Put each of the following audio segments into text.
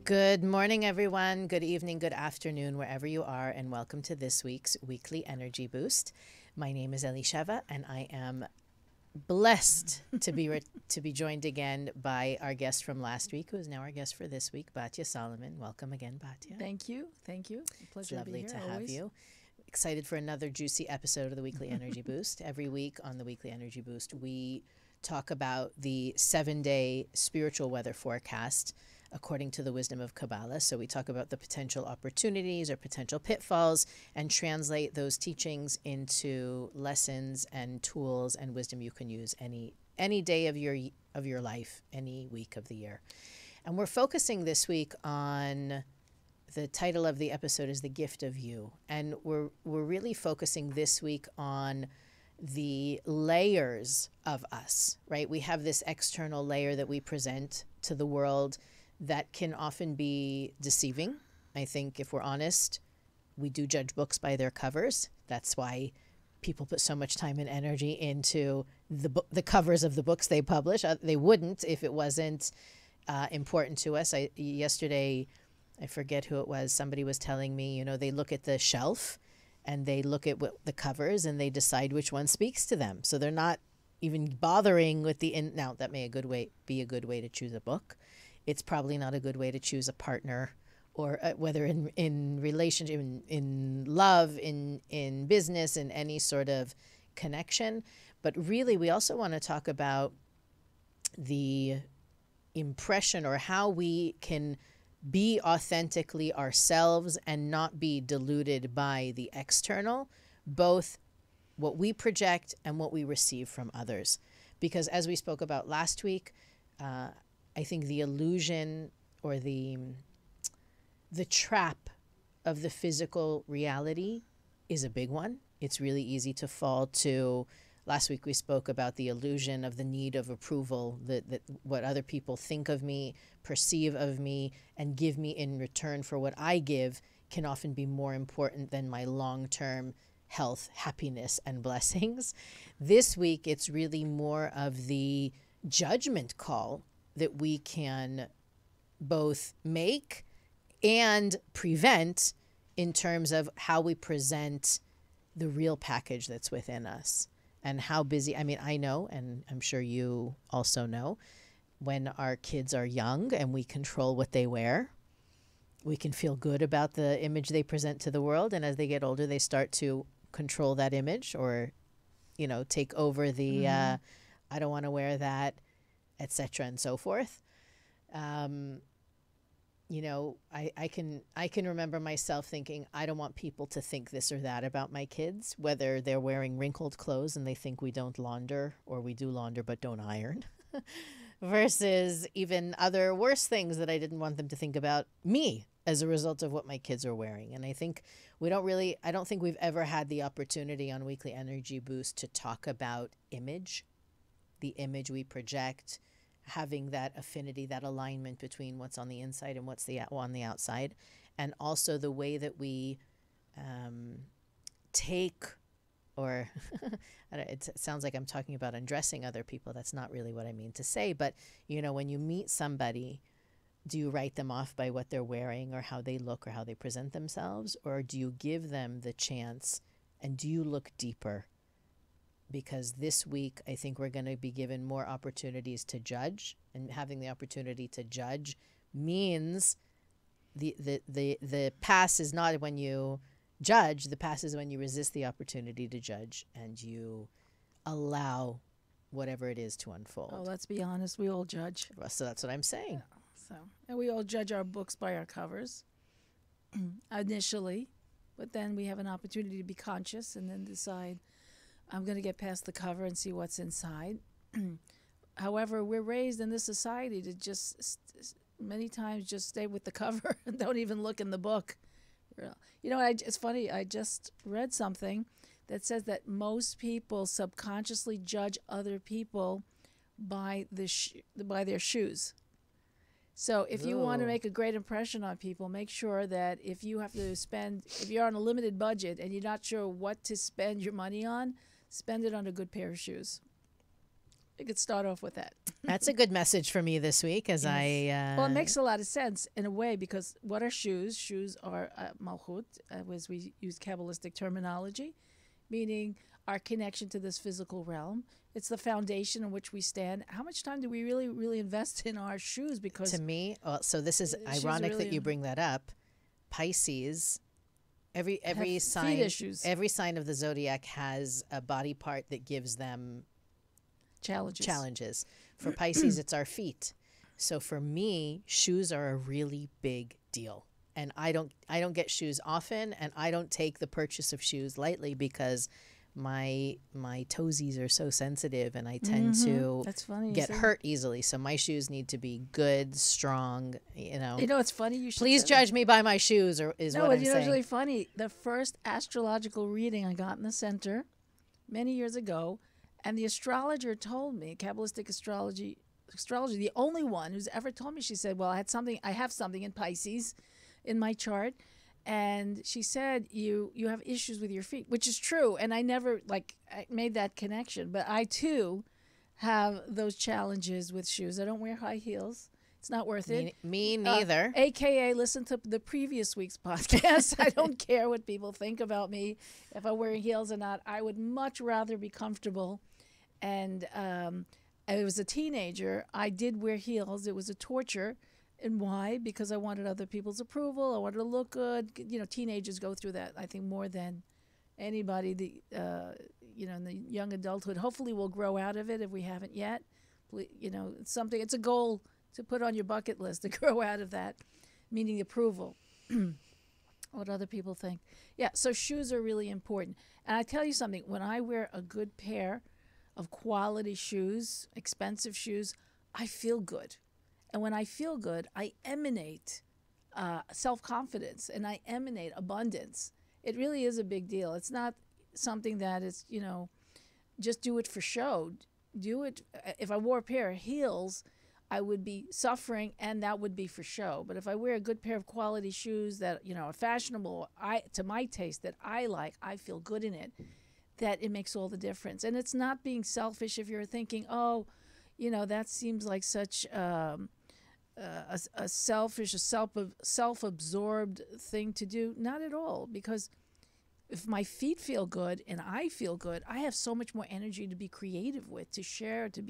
Good morning, everyone. Good evening, good afternoon, wherever you are, and welcome to this week's Weekly Energy Boost. My name is Elisheva, and I am blessed to be joined again by our guest from last week, who is now our guest for this week, Batya Solomon. Welcome again, Batya. Thank you. Pleasure It's lovely to be here, to have always. you. Excited for another juicy episode of the Weekly Energy Boost. Every week on the Weekly Energy Boost, we talk about the 7-day spiritual weather forecast according to the wisdom of Kabbalah. So we talk about the potential opportunities or potential pitfalls and translate those teachings into lessons and tools and wisdom you can use any day of your life, any week of the year. And we're focusing this week on the title of the episode is The Gift of You. And we're really focusing this week on the layers of us, right? We have this external layer that we present to the world that can often be deceiving. I think if we're honest, we do judge books by their covers. That's why people put so much time and energy into the covers of the books they publish. They wouldn't if it wasn't important to us. Yesterday, I forget who it was, somebody was telling me, they look at the shelf and they look at the covers and they decide which one speaks to them. So they're not even bothering with now that may be a good way to choose a book. It's probably not a good way to choose a partner, or whether in relationship, in love, in business, in any sort of connection. But really, we also want to talk about the impression or how we can be authentically ourselves and not be deluded by the external, both what we project and what we receive from others. Because as we spoke about last week, I think the illusion or the trap of the physical reality is a big one. It's really easy to fall to. Last week we spoke about the illusion of the need of approval, that what other people think of me, perceive of me, and give me in return for what I give can often be more important than my long-term health, happiness, and blessings. This week it's really more of the judgment call that we can both make and prevent in terms of how we present the real package that's within us and how busy. I know, and I'm sure you also know, when our kids are young and we control what they wear, we can feel good about the image they present to the world. And as they get older, they start to control that image or, take over the, I don't want to wear that, etc. and so forth. I can remember myself thinking, I don't want people to think this or that about my kids, whether they're wearing wrinkled clothes and they think we don't launder, or we do launder but don't iron, versus even other worse things that I didn't want them to think about me as a result of what my kids are wearing. And I think I don't think we've ever had the opportunity on Weekly Energy Boost to talk about image, the image we project, having that affinity, that alignment between what's on the inside and what's on the outside, and also the way that we take, or it sounds like I'm talking about undressing other people. That's not really what I mean to say, but when you meet somebody, do you write them off by what they're wearing or how they look or how they present themselves, or do you give them the chance and do you look deeper? Because this week, I think we're going to be given more opportunities to judge, and having the opportunity to judge means the pass is not when you judge. The pass is when you resist the opportunity to judge and you allow whatever it is to unfold. Oh, let's be honest. We all judge. Well, so that's what I'm saying. Yeah, and we all judge our books by our covers initially, but then we have an opportunity to be conscious and then decide, I'm going to get past the cover and see what's inside. However, we're raised in this society to just many times just stay with the cover and don't even look in the book. It's funny. I just read something that says that most people subconsciously judge other people by their shoes. So if you want to make a great impression on people, make sure that if you're on a limited budget and you're not sure what to spend your money on, spend it on a good pair of shoes. We could start off with that. That's a good message for me this week as Well, it makes a lot of sense in a way, because what are shoes? Shoes are malchut, as we use Kabbalistic terminology, meaning our connection to this physical realm. It's the foundation on which we stand. How much time do we really invest in our shoes? Because to me, well, so this is ironic really that you bring that up. Pisces, every feet sign, issues. every sign of the zodiac has a body part that gives them challenges. For Pisces, it's our feet. So for me, shoes are a really big deal. And I don't get shoes often, and I don't take the purchase of shoes lightly, because my toesies are so sensitive, and I tend to That's funny. get hurt easily. So my shoes need to be good, strong, You know, it's funny. You should Please say that. judge me by my shoes, or is what I'm you know, saying. it's really funny. The first astrological reading I got in the center many years ago, and the astrologer told me, Kabbalistic astrology, the only one who's ever told me, she said, well, I have something in Pisces in my chart. And she said, you have issues with your feet, which is true. And I never I made that connection. But I, too, have those challenges with shoes. I don't wear high heels. It's not worth it. Me neither. AKA, listen to the previous week's podcast. I don't care what people think about me, if I'm wearing heels or not. I would much rather be comfortable. And I was a teenager. I did wear heels. It was a torture. And why? Because I wanted other people's approval. I wanted to look good. You know, teenagers go through that, I think, more than anybody. In the young adulthood. Hopefully, we'll grow out of it if we haven't yet. You know, it's a goal to put on your bucket list to grow out of that, meaning approval, what other people think. Yeah, so shoes are really important. And I tell you something, when I wear a good pair of quality shoes, expensive shoes, I feel good. And when I feel good, I emanate self-confidence, and I emanate abundance. It really is a big deal. It's not something that is, just do it for show. Do it. If I wore a pair of heels, I would be suffering, and that would be for show. But if I wear a good pair of quality shoes that, are fashionable, to my taste, that I like, I feel good in it, that it makes all the difference. And it's not being selfish if you're thinking, that seems like such a selfish, self-absorbed thing to do. Not at all, because if my feet feel good and I feel good, I have so much more energy to be creative with, to share, to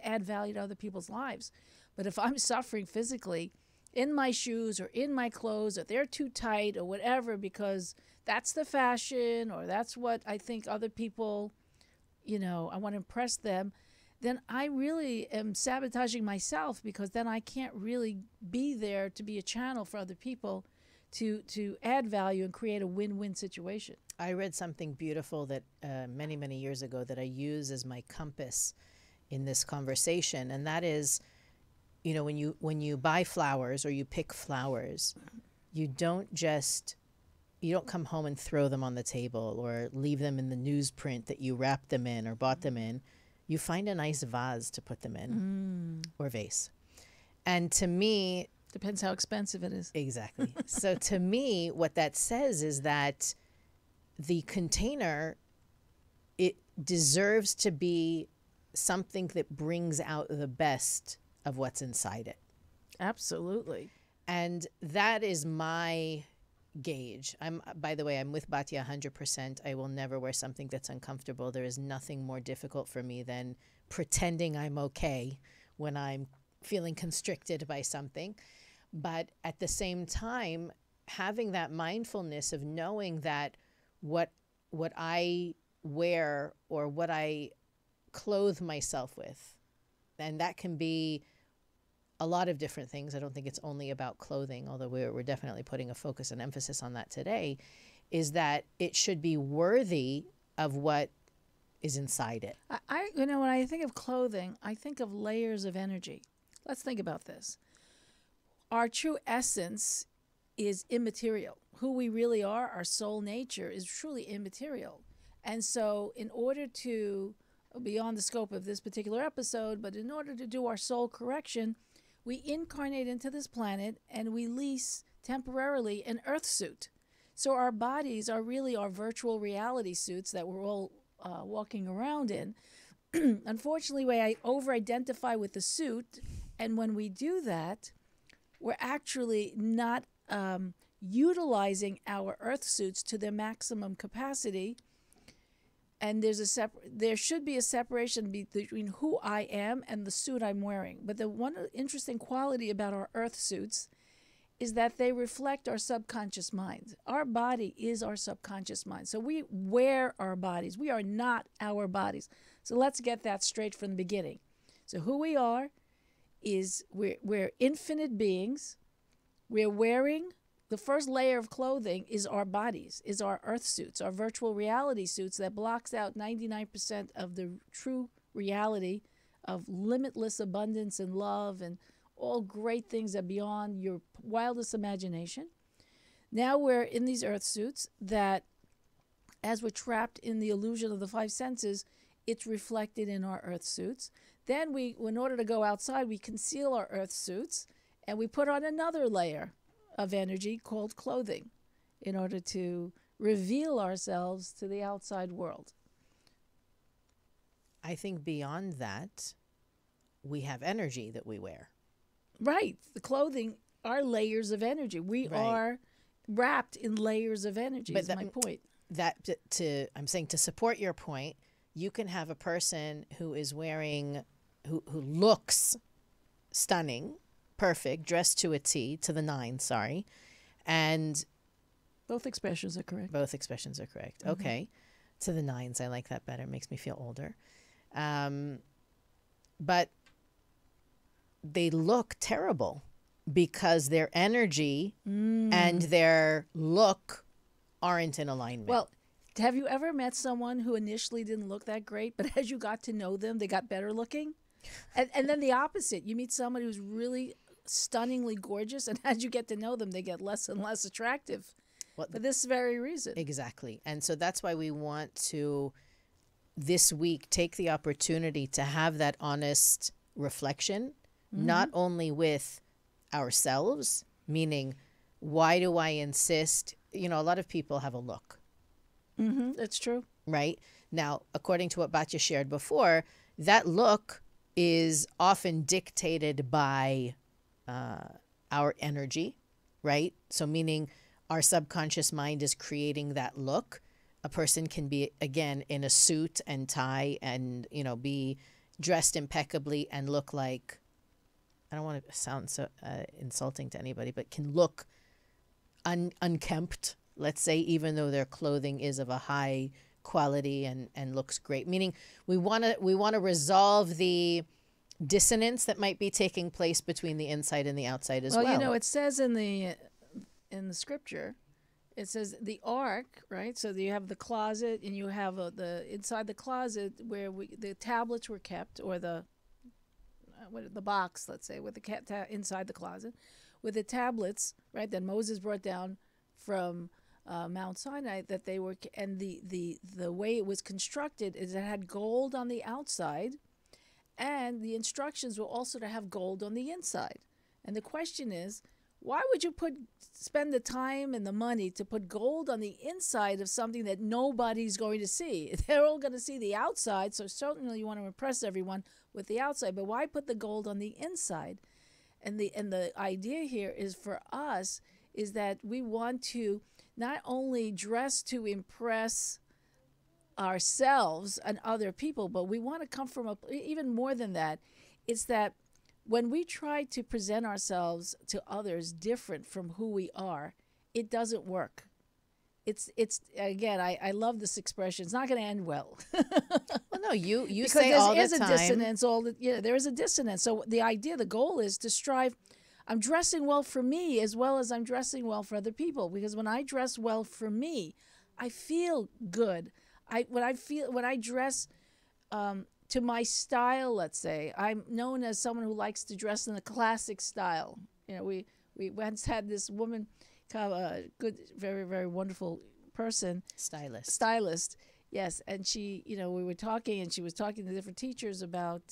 add value to other people's lives. But if I'm suffering physically in my shoes or in my clothes, or they're too tight or whatever, because that's the fashion or that's what I think other people, I want to impress them, then I really am sabotaging myself, because then I can't really be there to be a channel for other people to add value and create a win-win situation. I read something beautiful that many, many years ago that I use as my compass in this conversation, and that is, when you buy flowers or you pick flowers, you don't come home and throw them on the table or leave them in the newsprint that you wrapped them in or bought them in. You find a nice vase to put them in, or vase. And to me... Depends how expensive it is. Exactly. So to me, what that says is that the container, it deserves to be something that brings out the best of what's inside it. Absolutely. And that is my gauge. By the way, I'm with Batya 100%. I will never wear something that's uncomfortable. There is nothing more difficult for me than pretending I'm okay when I'm feeling constricted by something. But at the same time, having that mindfulness of knowing that what I wear or what I clothe myself with, and that can be a lot of different things. I don't think it's only about clothing, although we're definitely putting a focus and emphasis on that today, is that it should be worthy of what is inside it. When I think of clothing, I think of layers of energy. Let's think about this. Our true essence is immaterial. Who we really are, our soul nature, is truly immaterial. And so in order to, beyond the scope of this particular episode, but in order to do our soul correction, we incarnate into this planet and we lease temporarily an earth suit. So our bodies are really our virtual reality suits that we're all walking around in. unfortunately, we over-identify with the suit, and when we do that, we're actually not utilizing our earth suits to their maximum capacity. And there should be a separation between who I am and the suit I'm wearing. But the one interesting quality about our earth suits is that they reflect our subconscious mind. Our body is our subconscious mind. So we wear our bodies. We are not our bodies. So let's get that straight from the beginning. So who we are is we're infinite beings. We're wearing, the first layer of clothing is our bodies, is our earth suits, our virtual reality suits that blocks out 99% of the true reality of limitless abundance and love and all great things that are beyond your wildest imagination. Now we're in these earth suits that, as we're trapped in the illusion of the five senses, it's reflected in our earth suits. Then in order to go outside, we conceal our earth suits and we put on another layer of energy called clothing in order to reveal ourselves to the outside world. I think beyond that, we have energy that we wear. Right. The clothing are layers of energy. We are wrapped in layers of energy, is my point. I'm saying to support your point, you can have a person who is wearing, who looks stunning, perfect, dressed to a T, to the nine, sorry. And both expressions are correct. Both expressions are correct. Mm-hmm. Okay. To the nines, I like that better. It makes me feel older. But they look terrible because their energy and their look aren't in alignment. Well, have you ever met someone who initially didn't look that great, but as you got to know them, they got better looking? And then the opposite. You meet someone who's really stunningly gorgeous, and as you get to know them, they get less and less attractive for this very reason. Exactly. And so that's why we want to, this week, take the opportunity to have that honest reflection, not only with ourselves, meaning, why do I insist? You know, a lot of people have a look. That's true. Right? Now, according to what Batya shared before, that look is often dictated by our energy, right? So meaning our subconscious mind is creating that look. A person can be, again, in a suit and tie and, you know, be dressed impeccably and look like, I don't want to sound so insulting to anybody, but can look unkempt, let's say, even though their clothing is of a high quality and looks great. Meaning we want to resolve the dissonance that might be taking place between the inside and the outside as well. Well, you know, it says in the scripture, it says the ark, right? So you have the closet, and you have the inside the closet where the tablets were kept, or the box, let's say, with the inside the closet, with the tablets, right, that Moses brought down from Mount Sinai, that they were, and the way it was constructed is it had gold on the outside, and the instructions were also to have gold on the inside. And the question is, why would you spend the time and the money to put gold on the inside of something that nobody's going to see? They're all going to see the outside, so certainly you want to impress everyone with the outside, but why put the gold on the inside? And the idea here is, for us, is that we want to not only dress to impress ourselves and other people, but we want to come from even more than that. It's that when we try to present ourselves to others different from who we are, it doesn't work. It's again, I love this expression. It's not going to end well. Well, no, you say all the time. Because there is a dissonance. There is a dissonance. So the idea, the goal is to strive. I'm dressing well for me as well as I'm dressing well for other people. Because when I dress well for me, I feel good. When I dress to my style, let's say, I'm known as someone who likes to dress in the classic style. You know, we once had this woman, a good, very, very wonderful person. Stylist, yes. And she, you know, we were talking, and she was talking to different teachers about,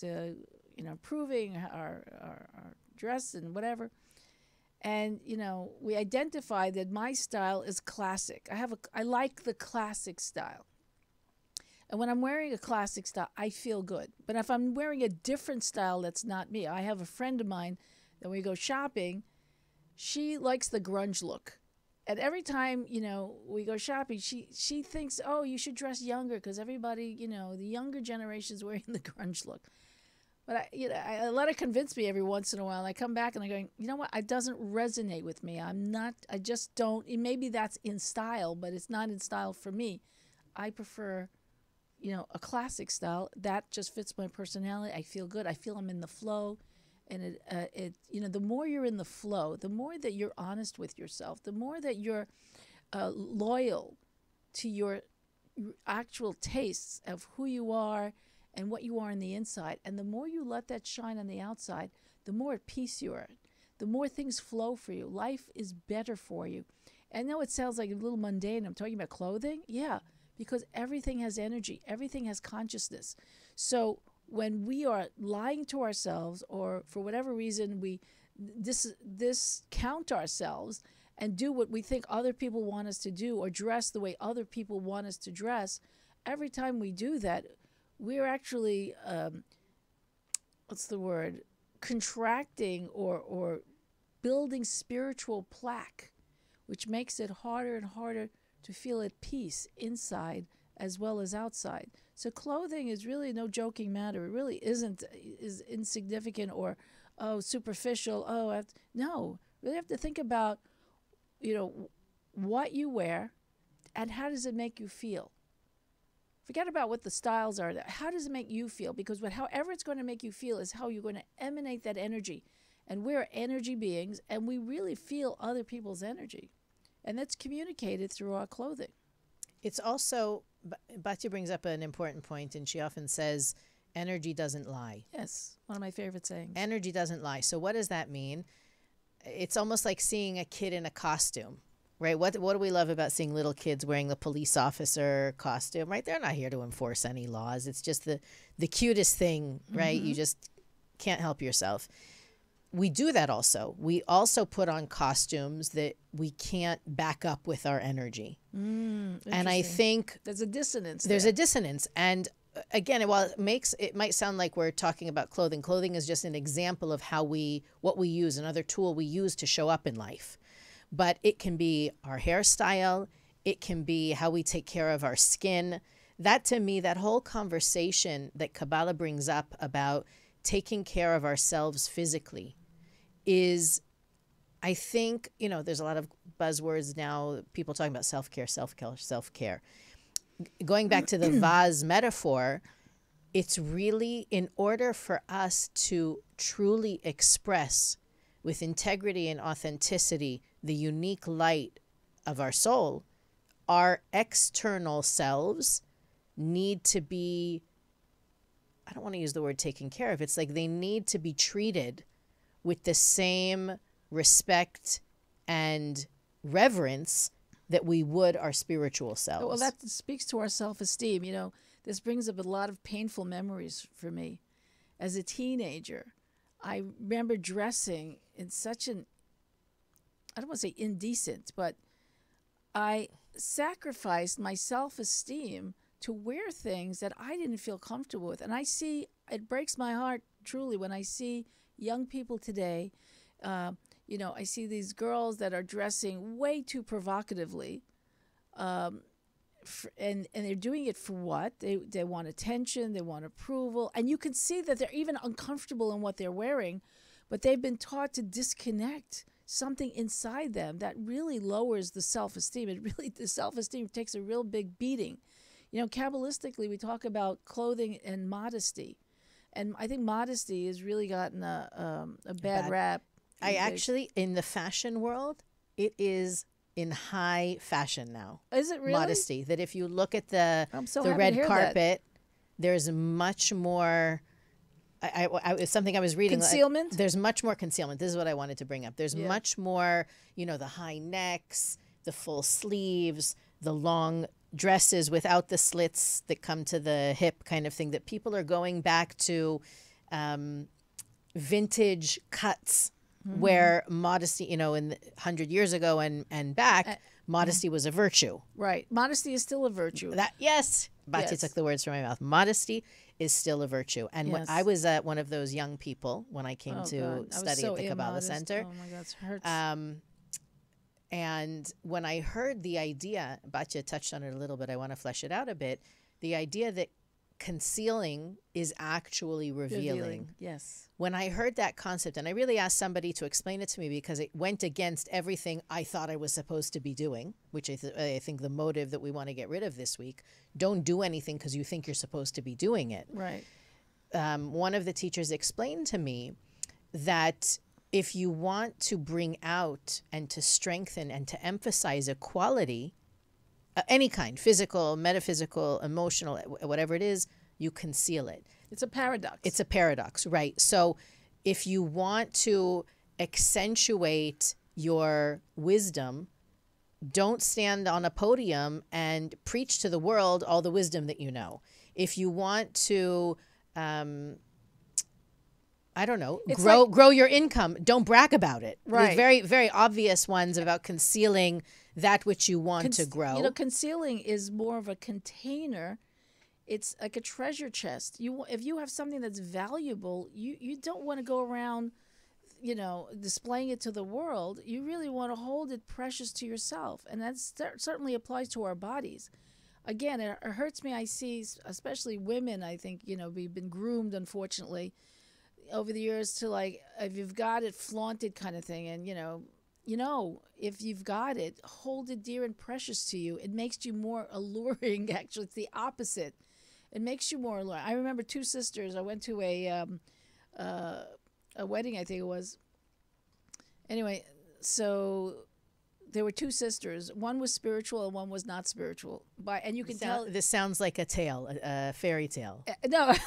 improving our dress and whatever. And, you know, we identified that my style is classic. I like the classic style. And when I'm wearing a classic style, I feel good. But if I'm wearing a different style that's not me, I have a friend of mine that when we go shopping, she likes the grunge look. And every time, we go shopping, she thinks, oh, you should dress younger because everybody, the younger generation's wearing the grunge look. But I let her convince me every once in a while. And I come back and I'm going, you know what? It doesn't resonate with me. I just don't. Maybe that's in style, but it's not in style for me. I prefer, a classic style that just fits my personality. I feel good. I feel I'm in the flow. And the more you're in the flow, the more that you're honest with yourself, the more that you're loyal to your actual tastes of who you are and what you are on the inside. And the more you let that shine on the outside, the more at peace you are. The more things flow for you. Life is better for you. I know it sounds like a little mundane. I'm talking about clothing. Yeah, because everything has energy. Everything has consciousness. So when we are lying to ourselves, or for whatever reason we discount ourselves and do what we think other people want us to do, or dress the way other people want us to dress, every time we do that, we're actually, contracting or building spiritual plaque, which makes it harder and harder to feel at peace inside as well as outside. So clothing is really no joking matter. It really is insignificant or, superficial. No, really have to think about, what you wear and how does it make you feel. Forget about what the styles are. How does it make you feel? Because however it's going to make you feel is how you're going to emanate that energy. And we're energy beings, and we really feel other people's energy. And that's communicated through our clothing. It's also, Batya brings up an important point, and she often says, energy doesn't lie. Yes, one of my favorite sayings. Energy doesn't lie. So what does that mean? It's almost like seeing a kid in a costume, right? What do we love about seeing little kids wearing the police officer costume, right? They're not here to enforce any laws. It's just the cutest thing, right? Mm-hmm. You just can't help yourself. We do that also. We also put on costumes that we can't back up with our energy. And I think there's a dissonance. There's a dissonance. And again, while it might sound like we're talking about clothing, clothing is just an example of what we use, another tool we use to show up in life. But it can be our hairstyle. It can be how we take care of our skin. That, to me, that whole conversation that Kabbalah brings up about taking care of ourselves physically is, I think, there's a lot of buzzwords now, people talking about self-care, self-care, self-care. Going back to the vase metaphor, it's really, in order for us to truly express with integrity and authenticity the unique light of our soul, our external selves need to be, I don't want to use the word taken care of, it's like they need to be treated with the same respect and reverence that we would our spiritual selves. Well, that speaks to our self-esteem. This brings up a lot of painful memories for me. As a teenager, I remember dressing in such an, I don't want to say indecent, but I sacrificed my self-esteem to wear things that I didn't feel comfortable with. And it breaks my heart truly when I see young people today. I see these girls that are dressing way too provocatively, and they're doing it for what? They want attention, they want approval, and you can see that they're even uncomfortable in what they're wearing, but they've been taught to disconnect something inside them that really lowers the self-esteem. The self-esteem takes a real big beating. Kabbalistically, we talk about clothing and modesty. And I think modesty has really gotten a bad rap. In the fashion world, it is in high fashion now. Is it really? Modesty. That if you look at the red carpet, there's much more. It's something I was reading. Concealment? There's much more concealment. This is what I wanted to bring up. There's much more, the high necks, the full sleeves, the long dresses without the slits that come to the hip kind of thing, that people are going back to vintage cuts where modesty, in 100 years ago and back, modesty was a virtue. Right. Modesty is still a virtue. Yes. Batya Yes. took the words from my mouth. Modesty is still a virtue. And when Yes. I was one of those young people when I came Oh, to God. I was study so at the Kabbalah immodest. Centre. Oh my God, it hurts. And when I heard the idea, Batya touched on it a little bit, I want to flesh it out a bit, the idea that concealing is actually revealing. Yes. When I heard that concept, and I really asked somebody to explain it to me because it went against everything I thought I was supposed to be doing, which I think the motive that we want to get rid of this week. Don't do anything because you think you're supposed to be doing it. Right. One of the teachers explained to me that if you want to bring out and to strengthen and to emphasize a quality, any kind, physical, metaphysical, emotional, whatever it is, you conceal it. It's a paradox. It's a paradox, right? So if you want to accentuate your wisdom, don't stand on a podium and preach to the world all the wisdom that you know. If you want to, I don't know, grow your income, don't brag about it. Right. The very, very obvious ones about concealing that which you want to grow. You know, concealing is more of a container. It's like a treasure chest. If you have something that's valuable, you don't want to go around, you know, displaying it to the world. You really want to hold it precious to yourself. And that certainly applies to our bodies. Again, it hurts me. I see, especially women, I think, you know, we've been groomed, unfortunately, over the years to like, if you've got it, flaunt it kind of thing. And, you know, if you've got it, hold it dear and precious to you. It makes you more alluring. Actually, it's the opposite. It makes you more alluring. I remember two sisters. I went to a wedding, I think it was. Anyway, so there were two sisters. One was spiritual and one was not spiritual. And you can tell. This sounds like a tale, a fairy tale. No, I know,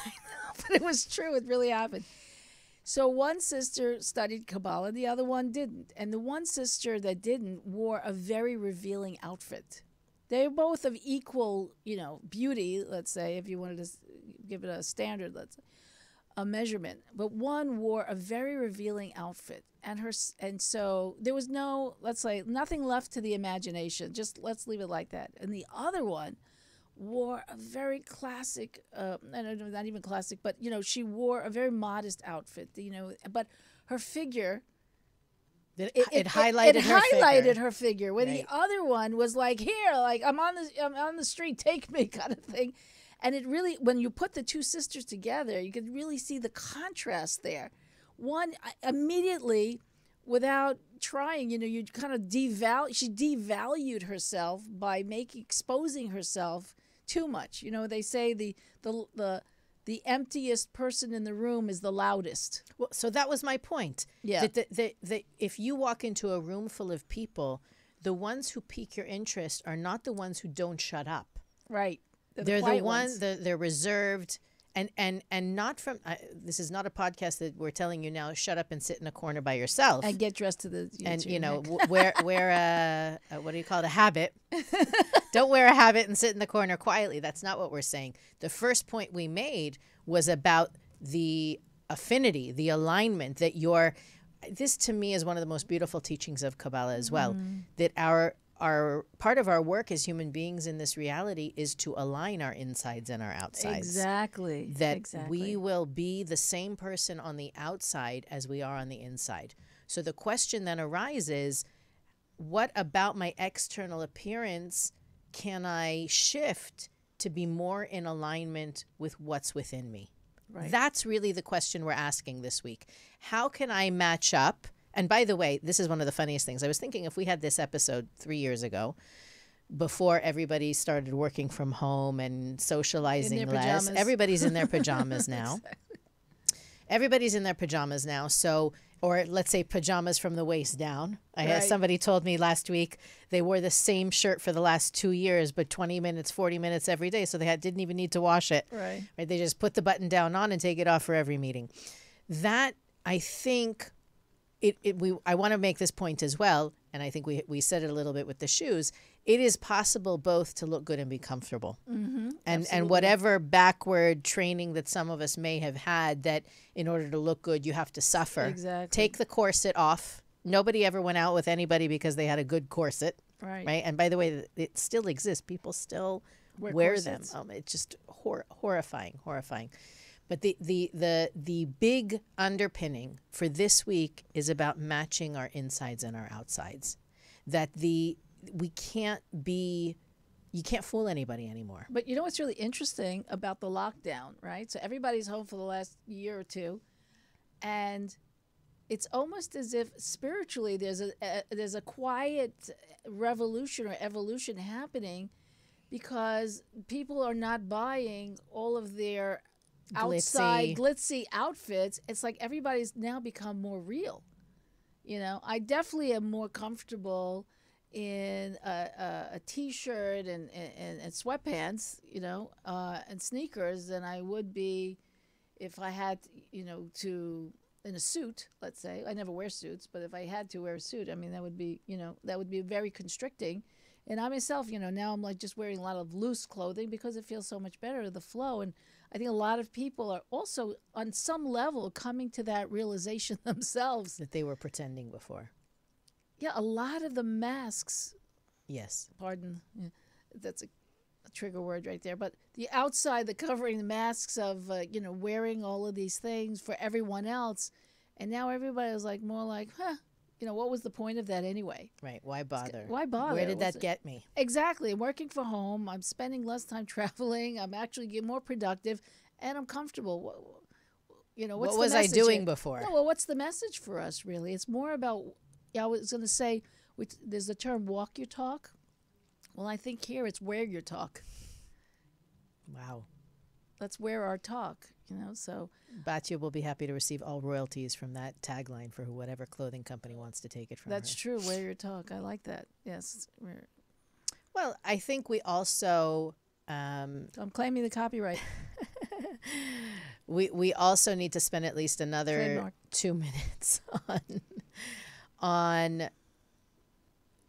but it was true. It really happened. So one sister studied Kabbalah, the other one didn't. And the one sister that didn't wore a very revealing outfit. They were both of equal, you know, beauty, let's say, if you wanted to give it a standard, a measurement. But one wore a very revealing outfit. And so there was nothing left to the imagination. Just let's leave it like that. And the other one wore a very classic, not even classic, but, you know, she wore a very modest outfit, you know, but her figure, it highlighted her figure. When right. The other one was like, here, like I'm on the street, take me kind of thing. And it really, when you put the two sisters together, you could really see the contrast there. One immediately, without trying, you know, you kind of she devalued herself by exposing herself too much. You know, they say the emptiest person in the room is the loudest. Well, so that was my point. Yeah. That if you walk into a room full of people, the ones who pique your interest are not the ones who don't shut up. Right. They're the ones. They're reserved. And not from, this is not a podcast that we're telling you now, shut up and sit in a corner by yourself. And get dressed to the... And, you know, wear what do you call it, a habit. Don't wear a habit and sit in the corner quietly. That's not what we're saying. The first point we made was about the affinity, the alignment that this to me is one of the most beautiful teachings of Kabbalah as well, that our part of our work as human beings in this reality is to align our insides and our outsides. Exactly. That we will be the same person on the outside as we are on the inside. So the question then arises, what about my external appearance can I shift to be more in alignment with what's within me? Right. That's really the question we're asking this week. How can I match up? And by the way, this is one of the funniest things. I was thinking if we had this episode 3 years ago, before everybody started working from home and socializing less, everybody's in their pajamas now. Exactly. Everybody's in their pajamas now. So, or let's say pajamas from the waist down. Somebody told me last week they wore the same shirt for the last 2 years, but 20 minutes, 40 minutes every day. So they didn't even need to wash it. Right. They just put the button down on and take it off for every meeting. That, I think... I want to make this point as well, and I think we said it a little bit with the shoes. It is possible both to look good and be comfortable. Mm-hmm, and whatever backward training that some of us may have had, that in order to look good, you have to suffer. Exactly. Take the corset off. Nobody ever went out with anybody because they had a good corset. Right. And by the way, it still exists. People still wear them. corsets. It's just horrifying. But the big underpinning for this week is about matching our insides and our outsides. You can't fool anybody anymore. But you know what's really interesting about the lockdown, right? So everybody's home for the last year or two, and it's almost as if spiritually there's a quiet revolution or evolution happening, because people are not buying all of their outside glitzy outfits. It's like everybody's now become more real. You know, I definitely am more comfortable in a t-shirt and sweatpants, you know, and sneakers than I would be if I had, you know, to in a suit, let's say. I never wear suits, but if I had to wear a suit, I mean, that would be, you know, that would be very constricting. And I myself, you know, now I'm like just wearing a lot of loose clothing because it feels so much better, the flow. And I think a lot of people are also on some level coming to that realization themselves. That they were pretending before. Yeah, a lot of the masks. Yes. Pardon. Yeah, that's a trigger word right there. But the outside, the covering, the masks of, you know, wearing all of these things for everyone else. And now everybody was like more like, you know, what was the point of that anyway? Right. Why bother? Why bother? Where did that get me? Exactly. I'm working from home. I'm spending less time traveling. I'm actually getting more productive, and I'm comfortable. You know, what was I doing before? No, well, what's the message for us, really? It's more about, I was going to say, there's the term walk your talk. Well, I think here it's wear your talk. Wow. Let's wear our talk, you know, so. Batya will be happy to receive all royalties from that tagline for whatever clothing company wants to take it from That's her. true. Wear your talk. I like that. Yes. Well, I think we also... I'm claiming the copyright. We also need to spend at least another Trademark. 2 minutes on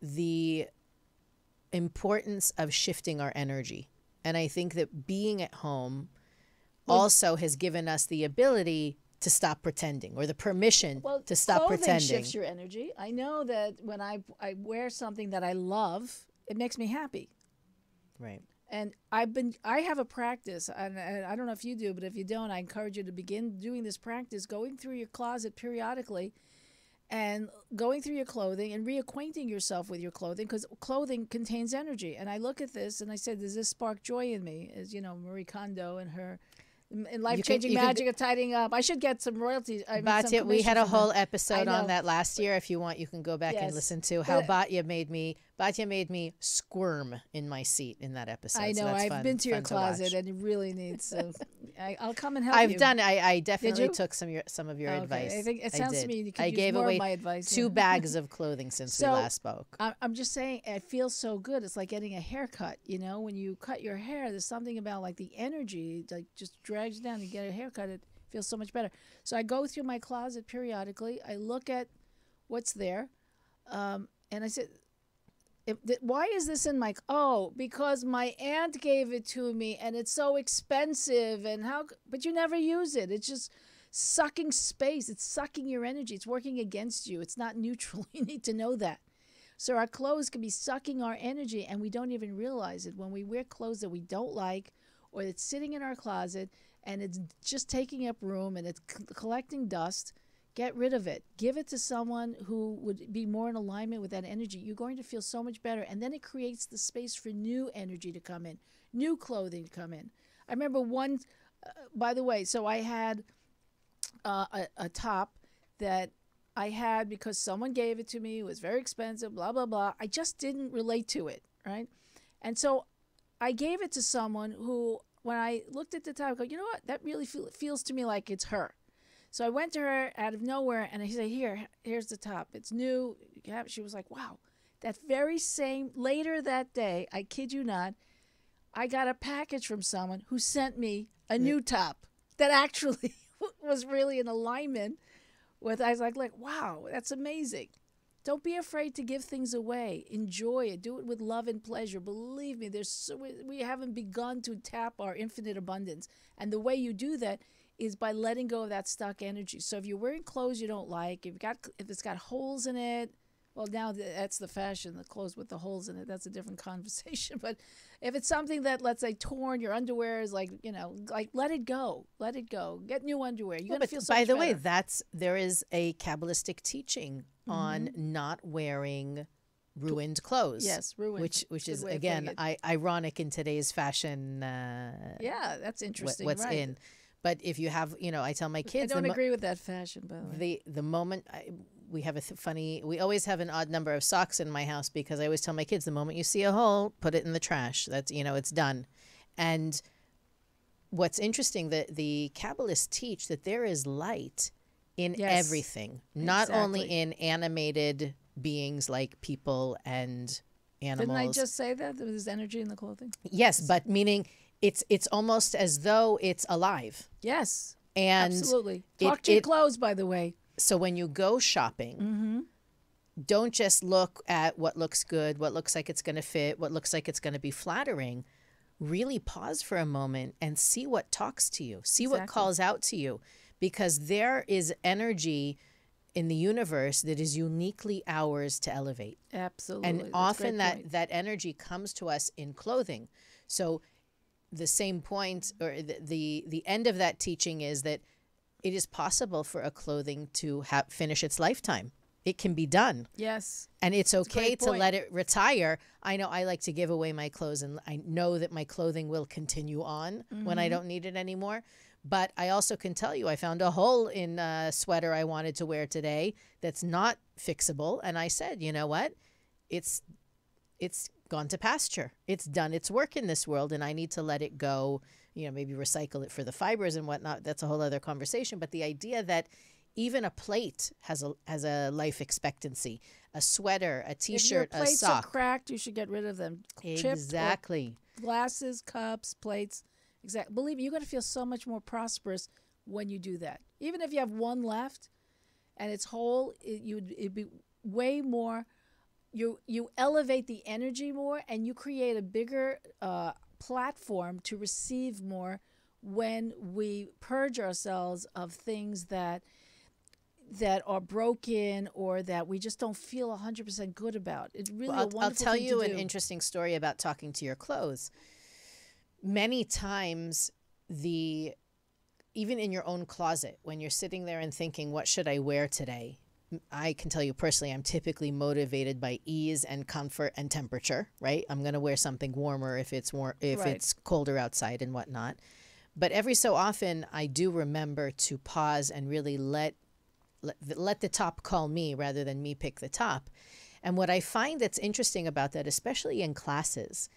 the importance of shifting our energy. And I think that being at home also has given us the ability to stop pretending, or the permission to stop pretending. Clothing shifts your energy. I know that when I wear something that I love, it makes me happy. Right. And I have a practice, and I don't know if you do, but if you don't, I encourage you to begin doing this practice, going through your closet periodically and going through your clothing and reacquainting yourself with your clothing, because clothing contains energy. And I look at this and I said, does this spark joy in me? As you know, Marie Kondo and her life-changing magic of tidying up. I should get some royalties. Batya, we had a whole episode on that last year. If you want, you can go back and listen to how Batya made me squirm in my seat in that episode. I know. So that's I've been to your closet, and it really needs. I'll come and help you. I've done it. I definitely took some of your advice. I think it sounds to me you could I use gave more away of my advice. 2 bags of clothing since we last spoke. I'm just saying, it feels so good. It's like getting a haircut. You know, when you cut your hair, there's something about like the energy, like just drags down. You get a haircut, it feels so much better. So I go through my closet periodically. I look at what's there, and I said, why is this in my... Oh, because my aunt gave it to me, and it's so expensive, and but you never use it. It's just sucking space. It's sucking your energy. It's working against you. It's not neutral. You need to know that. So our clothes can be sucking our energy, and we don't even realize it. When we wear clothes that we don't like, or it's sitting in our closet, and it's just taking up room, and it's collecting dust, get rid of it. Give it to someone who would be more in alignment with that energy. You're going to feel so much better. And then it creates the space for new energy to come in, new clothing to come in. I remember one, by the way, so I had a top that I had because someone gave it to me. It was very expensive, blah, blah, blah. I just didn't relate to it, right? And so I gave it to someone who, when I looked at the top, I go, you know what? That really feels to me like it's her. So I went to her out of nowhere, and I said, here's the top. It's new. Yeah, she was like, wow. That very same, later that day, I kid you not, I got a package from someone who sent me a new top that actually was really in alignment with, I was like, wow, that's amazing. Don't be afraid to give things away. Enjoy it. Do it with love and pleasure. Believe me, we haven't begun to tap our infinite abundance. And the way you do that is by letting go of that stuck energy. So if you're wearing clothes you don't like, if it's got holes in it, Well, now that's the fashion, the clothes with the holes in it. That's a different conversation. But if it's something that, let's say, torn, your underwear is like, like let it go. Let it go. Get new underwear. You're going to feel so much By the way, better. there is a Kabbalistic teaching on not wearing ruined clothes. Yes, ruined. Which is, again, ironic in today's fashion. Yeah, that's interesting. What's right. in. But if you have, I tell my kids. I don't agree with that fashion, by the way. The moment we have we always have an odd number of socks in my house because I always tell my kids, the moment you see a hole, put it in the trash. That's, it's done. And what's interesting, that the Kabbalists teach that there is light in everything, not only in animated beings like people and animals. Didn't I just say that there's energy in the clothing? Yes, but meaning it's almost as though it's alive. Yes, and absolutely. Talk to your clothes, by the way. So when you go shopping, don't just look at what looks good, what looks like it's going to fit, what looks like it's going to be flattering. Really pause for a moment and see what talks to you. See what calls out to you, because there is energy in the universe that is uniquely ours to elevate. Absolutely. And often that energy comes to us in clothing. So the same point, or the end of that teaching, is that it is possible for a clothing to finish its lifetime. It can be done. Yes. And it's okay to let it retire. I know I like to give away my clothes, and I know that my clothing will continue on when I don't need it anymore. But I also can tell you, I found a hole in a sweater I wanted to wear today that's not fixable. And I said, you know what? It's gone to pasture. It's done its work in this world, and I need to let it go, maybe recycle it for the fibers and whatnot. That's a whole other conversation. But the idea that even a plate has a life expectancy, a sweater, a T-shirt, a sock. If your plates are cracked, you should get rid of them. Exactly. Glasses, cups, plates. Exactly. Believe me, you're going to feel so much more prosperous when you do that. Even if you have one left and it's whole, it'd be way more. You elevate the energy more, and you create a bigger platform to receive more when we purge ourselves of things that are broken or that we just don't feel 100% good about. It's really a wonderful I'll tell thing you to an do. interesting story about talking to your clothes. Many times, even in your own closet, when you're sitting there and thinking, what should I wear today? I can tell you personally, I'm typically motivated by ease and comfort and temperature, right? I'm going to wear something warmer if it's it's colder outside and whatnot. But every so often, I do remember to pause and really let the top call me rather than me pick the top. And what I find that's interesting about that, especially in classes,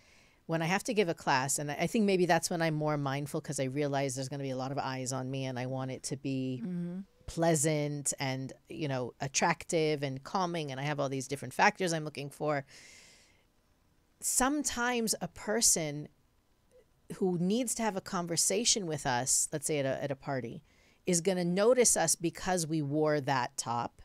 when I have to give a class, and I think maybe that's when I'm more mindful, because I realize there's going to be a lot of eyes on me, and I want it to be pleasant and, attractive and calming, and I have all these different factors I'm looking for. Sometimes a person who needs to have a conversation with us, let's say at a party, is going to notice us because we wore that top.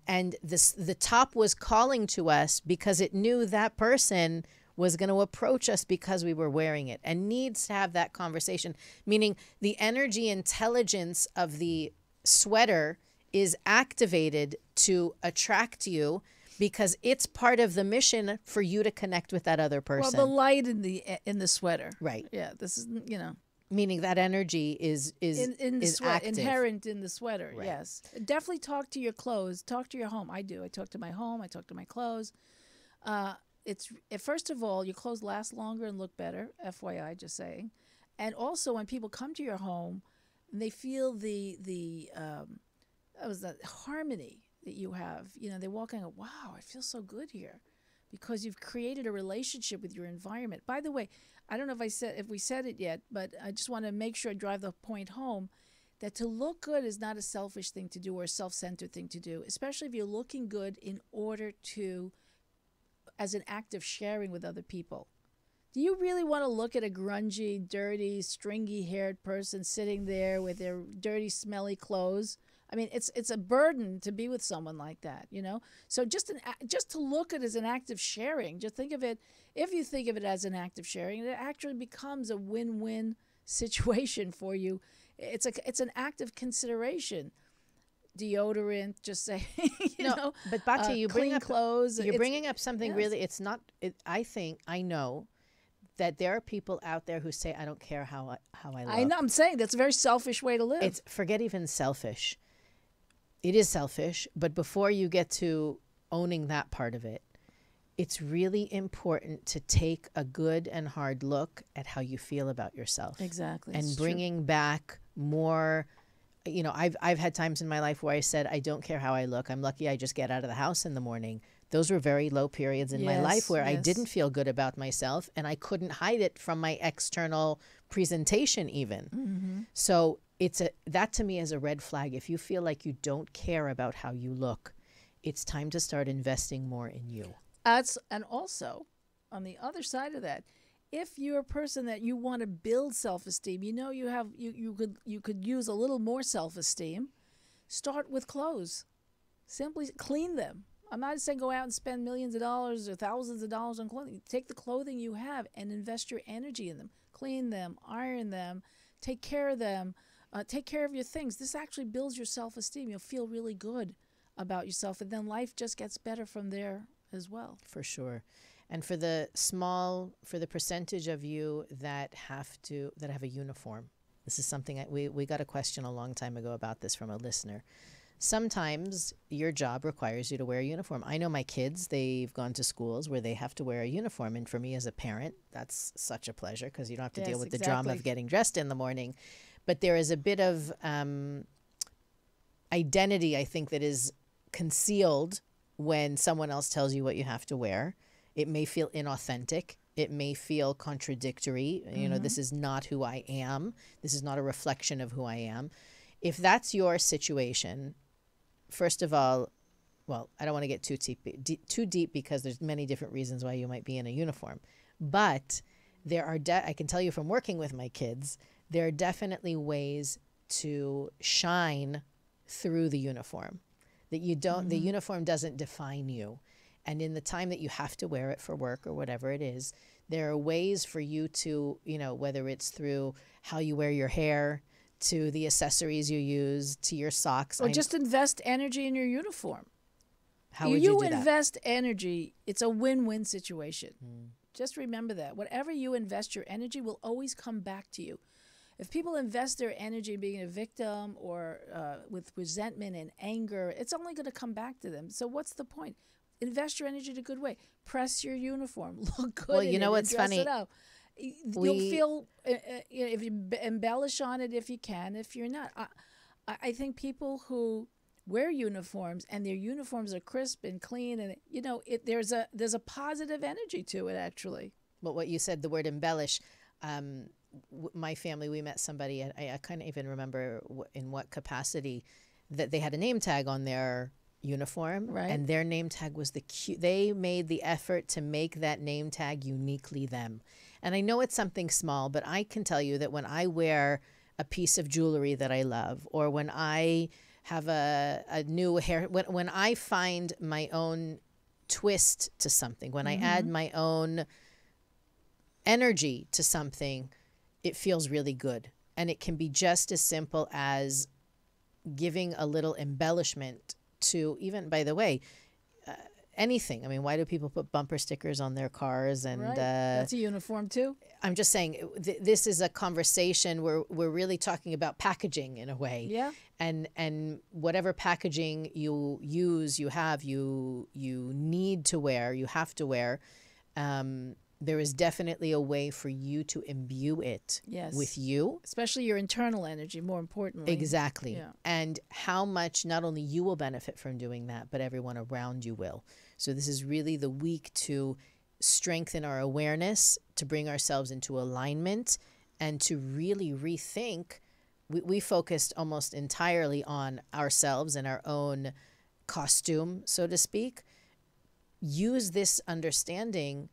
And the top was calling to us because it knew that person was going to approach us because we were wearing it, and needs to have that conversation, meaning the energy intelligence of the sweater is activated to attract you because it's part of the mission for you to connect with that other person. Well, the light in the sweater. Right. Yeah, this is, meaning that energy is in the sweater, active. inherent in the sweater. Right. Yes. Definitely talk to your clothes, talk to your home. I do. I talk to my home, I talk to my clothes. First of all, your clothes last longer and look better, FYI, just saying. And also, when people come to your home, and they feel the harmony that you have. They walk in and go, wow, I feel so good here, because you've created a relationship with your environment. By the way, I don't know if we said it yet, but I just want to make sure I drive the point home that to look good is not a selfish thing to do or a self-centered thing to do, especially if you're looking good in order to, as an act of sharing with other people. Do you really want to look at a grungy, dirty, stringy-haired person sitting there with their dirty, smelly clothes? I mean, it's a burden to be with someone like that, So just to look at it as an act of sharing, just think of it, if you think of it as an act of sharing, it actually becomes a win-win situation for you. It's an act of consideration. deodorant, just say, you know, but Bati, you bring clean up clothes. you're bringing up something yes. really. It's not. I know that there are people out there who say, "I don't care how I look." I know. I'm saying that's a very selfish way to live. It's forget even selfish. It is selfish, but before you get to owning that part of it, it's really important to take a good and hard look at how you feel about yourself. Exactly. And bringing back more, you know, I've had times in my life where I said, I don't care how I look. I'm lucky I just get out of the house in the morning. Those were very low periods in my life where I didn't feel good about myself, and I couldn't hide it from my external presentation even. So that to me is a red flag. If you feel like you don't care about how you look, it's time to start investing more in you. And also, on the other side of that, if you're a person that you want to build self-esteem, you know you could use a little more self-esteem, start with clothes. Simply clean them. I'm not saying go out and spend millions of dollars or thousands of dollars on clothing. Take the clothing you have and invest your energy in them. Clean them, iron them, take care of them, take care of your things. This actually builds your self-esteem. You'll feel really good about yourself, and then life just gets better from there as well. For sure. And for the percentage of you that have a uniform, this is something we got a question a long time ago about this from a listener. Sometimes your job requires you to wear a uniform. I know my kids, they've gone to schools where they have to wear a uniform. And for me as a parent, that's such a pleasure because you don't have to deal with the drama of getting dressed in the morning. But there is a bit of identity, I think, that is concealed when someone else tells you what you have to wear. It may feel inauthentic. It may feel contradictory. You know, this is not who I am. This is not a reflection of who I am. If that's your situation, first of all, well, I don't want to get too deep because there's many different reasons why you might be in a uniform. But there are, I can tell you from working with my kids, there are definitely ways to shine through the uniform. That you don't, the uniform doesn't define you. And in the time that you have to wear it for work or whatever it is, there are ways for you to, you know, whether it's through how you wear your hair, to the accessories you use, to your socks. Or just invest energy in your uniform. How would you do that? You invest energy, it's a win-win situation. Just remember that. Whatever you invest your energy will always come back to you. If people invest their energy in being a victim or with resentment and anger, it's only going to come back to them. So what's the point? Invest your energy in a good way. Press your uniform. Look good. Well, you know what's funny? It out. You'll feel, if you embellish on it if you can. If you're not, I think people who wear uniforms and their uniforms are crisp and clean, and you know, there's a positive energy to it actually. Well, what you said, the word embellish. My family, we met somebody, and I can't even remember in what capacity, that they had a name tag on their uniform, right? And their name tag was they made the effort to make that name tag uniquely them. And I know it's something small, but I can tell you that when I wear a piece of jewelry that I love, or when I have a new hair, when I find my own twist to something, when I add my own energy to something, it feels really good. And it can be just as simple as giving a little embellishment to, even, by the way, anything. I mean, why do people put bumper stickers on their cars? And right. That's a uniform too. I'm just saying, this is a conversation where we're really talking about packaging in a way. Yeah. And whatever packaging you use, you need to wear, you have to wear. There is definitely a way for you to imbue it with you. Especially your internal energy, more importantly. Exactly. Yeah. And how much not only you will benefit from doing that, but everyone around you will. So this is really the week to strengthen our awareness, to bring ourselves into alignment, and to really rethink. We focused almost entirely on ourselves and our own costume, so to speak. Use this understanding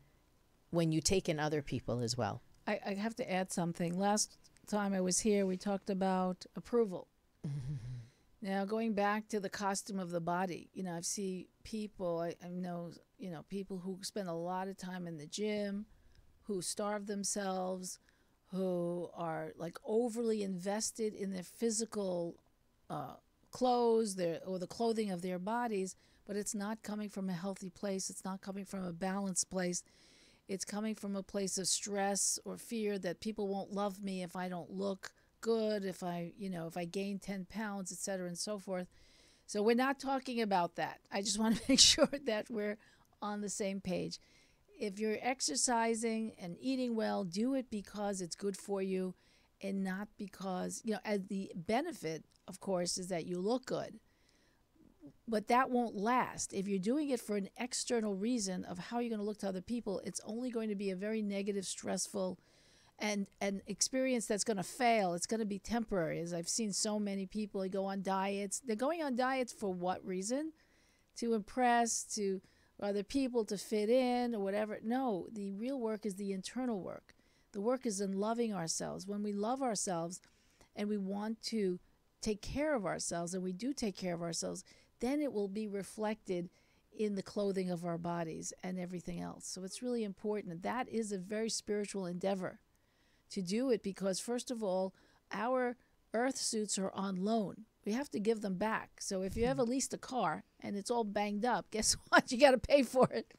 when you take in other people as well. I have to add something. Last time I was here, we talked about approval. Now, going back to the costume of the body, you know, I've seen people, I know, you know, people who spend a lot of time in the gym, who starve themselves, who are like overly invested in their physical clothes, or the clothing of their bodies, but it's not coming from a healthy place. It's not coming from a balanced place. It's coming from a place of stress or fear that people won't love me if I don't look good, if I gain 10 pounds, et cetera, and so forth. So we're not talking about that. I just want to make sure that we're on the same page. If you're exercising and eating well, do it because it's good for you and not because, as the benefit, of course, is that you look good. But that won't last. If you're doing it for an external reason of how you're going to look to other people, it's only going to be a very negative, stressful, and an experience that's going to fail. It's going to be temporary. As I've seen so many people go on diets. They're going on diets for what reason? To impress, to other people, to fit in, or whatever. No, the real work is the internal work. The work is in loving ourselves. When we love ourselves and we want to take care of ourselves, and we do take care of ourselves, then it will be reflected in the clothing of our bodies and everything else. So it's really important. That is a very spiritual endeavor to do it because, first of all, our earth suits are on loan. We have to give them back. So if you ever leased a car and it's all banged up, guess what? You got to pay for it.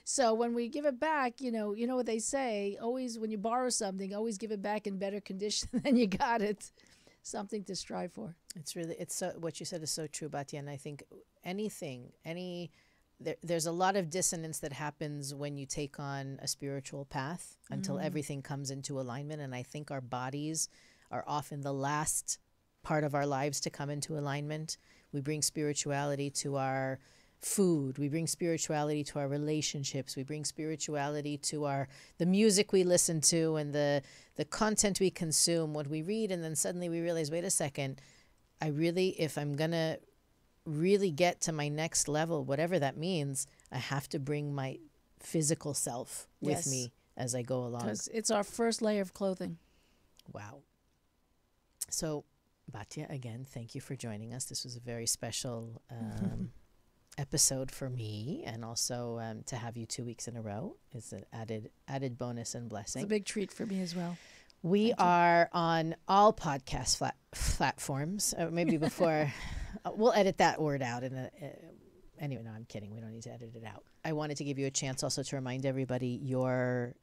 So when we give it back, you know what they say, always when you borrow something, always give it back in better condition than you got it. Something to strive for. It's so, what you said is so true, Batya, and I think there's a lot of dissonance that happens when you take on a spiritual path until everything comes into alignment, and I think our bodies are often the last part of our lives to come into alignment. We bring spirituality to our food, we bring spirituality to our relationships, we bring spirituality to the music we listen to and the content we consume, what we read, and then suddenly we realize, wait a second, if I'm gonna really get to my next level, whatever that means, I have to bring my physical self with me as I go along. Because it's our first layer of clothing. Wow. So, Batya, again, thank you for joining us. This was a very special episode for me, and also to have you 2 weeks in a row is an added bonus and blessing. It's a big treat for me as well. We are on all podcast platforms. Maybe before we'll edit that word out. Anyway, no, I'm kidding. We don't need to edit it out. I wanted to give you a chance also to remind everybody your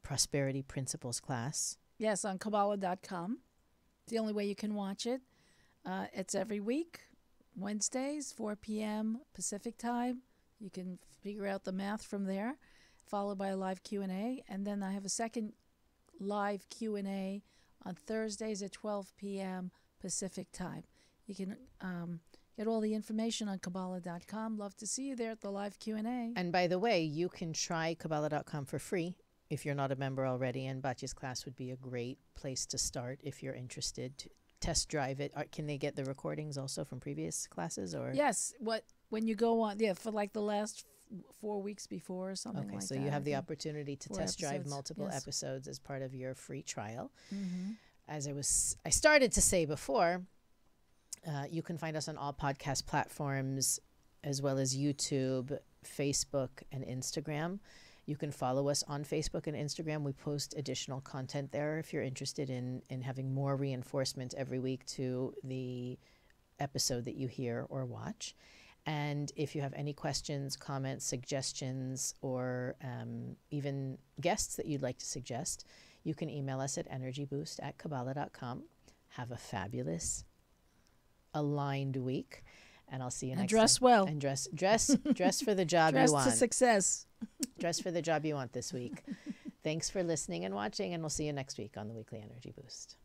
Prosperity Principles class. Yes, on Kabbalah.com. It's the only way you can watch it. It's every week. Wednesdays, 4 p.m. Pacific time. You can figure out the math from there, followed by a live Q&A. And then I have a second live Q&A on Thursdays at 12 p.m. Pacific time. You can get all the information on Kabbalah.com. Love to see you there at the live Q&A. And by the way, you can try Kabbalah.com for free if you're not a member already. And Batya's class would be a great place to start if you're interested to test drive it. Can they get the recordings also from previous classes? Or yes, when you go on, for like the last 4 weeks before or something like that. Okay, so you have the opportunity to test drive episodes. multiple episodes as part of your free trial. Mm-hmm. As I started to say before, you can find us on all podcast platforms as well as YouTube, Facebook, and Instagram. You can follow us on Facebook and Instagram. We post additional content there if you're interested in having more reinforcement every week to the episode that you hear or watch. And if you have any questions, comments, suggestions, or even guests that you'd like to suggest, you can email us at energyboost@kabbalah.com. Have a fabulous, aligned week. And I'll see you next time. And dress well. And dress for the job you want. Dress to success. Dress for the job you want this week. Thanks for listening and watching, and we'll see you next week on the Weekly Energy Boost.